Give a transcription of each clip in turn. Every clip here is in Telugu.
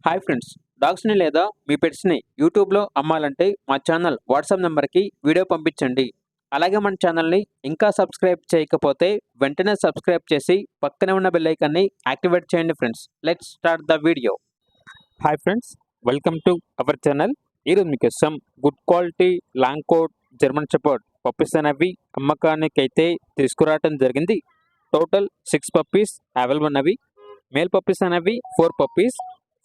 హాయ్ ఫ్రెండ్స్, డాగ్స్ని లేదా మీ పెట్స్ని యూట్యూబ్లో అమ్మాలంటే మా ఛానల్ వాట్సాప్ నెంబర్కి వీడియో పంపించండి. అలాగే మన ఛానల్ని ఇంకా సబ్స్క్రైబ్ చేయకపోతే వెంటనే సబ్స్క్రైబ్ చేసి పక్కనే ఉన్న బెల్ ఐకాన్ని యాక్టివేట్ చేయండి friends. Let's start the video. Hi friends, welcome to our channel. ఈరోజు మీకోసం good quality long coat German shepherd puppies అనేవి అమ్మకానికి అయితే తీసుకురావడం జరిగింది. టోటల్ 6 పప్పీస్ అవైలబుల్ ఉన్నవి. మేల్ పప్పీస్ అనేవి 4 పప్పీస్,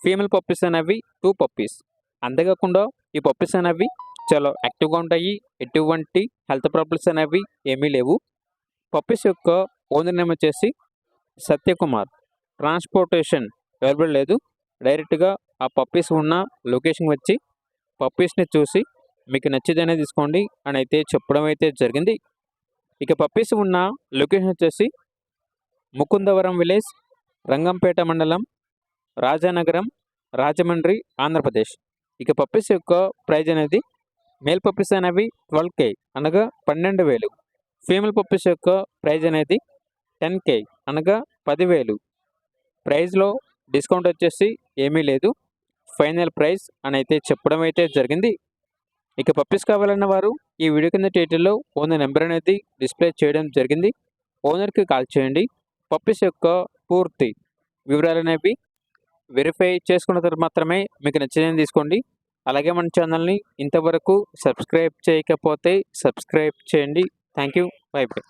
ఫీమేల్ పప్పీస్ అనేవి 2 పప్పీస్. అంతేకాకుండా ఈ పప్పీస్ అనేవి చాలా యాక్టివ్గా ఉంటాయి. ఎటువంటి హెల్త్ ప్రాబ్లమ్స్ అనేవి ఏమీ లేవు. పప్పీస్ యొక్క ఓనర్ నేమ్ వచ్చేసి సత్యకుమార్. ట్రాన్స్పోర్టేషన్ అవైలబుల్ లేదు. డైరెక్ట్గా ఆ పప్పీస్ ఉన్న లొకేషన్ వచ్చి పప్పీస్ని చూసి మీకు నచ్చితేనే తీసుకోండి అని అయితే చెప్పడం అయితే జరిగింది. ఇక పప్పీస్ ఉన్న లొకేషన్ వచ్చేసి ముకుందవరం విలేజ్, రంగంపేట మండలం, రాజానగరం, రాజమండ్రి, ఆంధ్రప్రదేశ్. ఇక పప్పీస్ యొక్క ప్రైజ్ అనేది మేల్ పప్పీస్ అనేవి 12K అనగా 12,000. ఫీమేల్ పప్పీస్ యొక్క ప్రైజ్ అనేది 10K అనగా 10,000. ప్రైజ్లో డిస్కౌంట్ వచ్చేసి ఏమీ లేదు. ఫైనల్ ప్రైస్ అని అయితే చెప్పడం అయితే జరిగింది. ఇక పప్పీస్ కావాలన్న వారు ఈ వీడియో కింద టైటిల్లో ఓనర్ నెంబర్ అనేది డిస్ప్లే చేయడం జరిగింది. ఓనర్కి కాల్ చేయండి. పప్పీస్ యొక్క పూర్తి వివరాలు అనేవి వెరిఫై చేసుకున్న తర్వాత మాత్రమే మీకు నచ్చినది తీసుకోండి. అలాగే మన ఛానల్ని ఇంతవరకు సబ్స్క్రైబ్ చేయకపోతే సబ్స్క్రైబ్ చేయండి. Thank you. By by.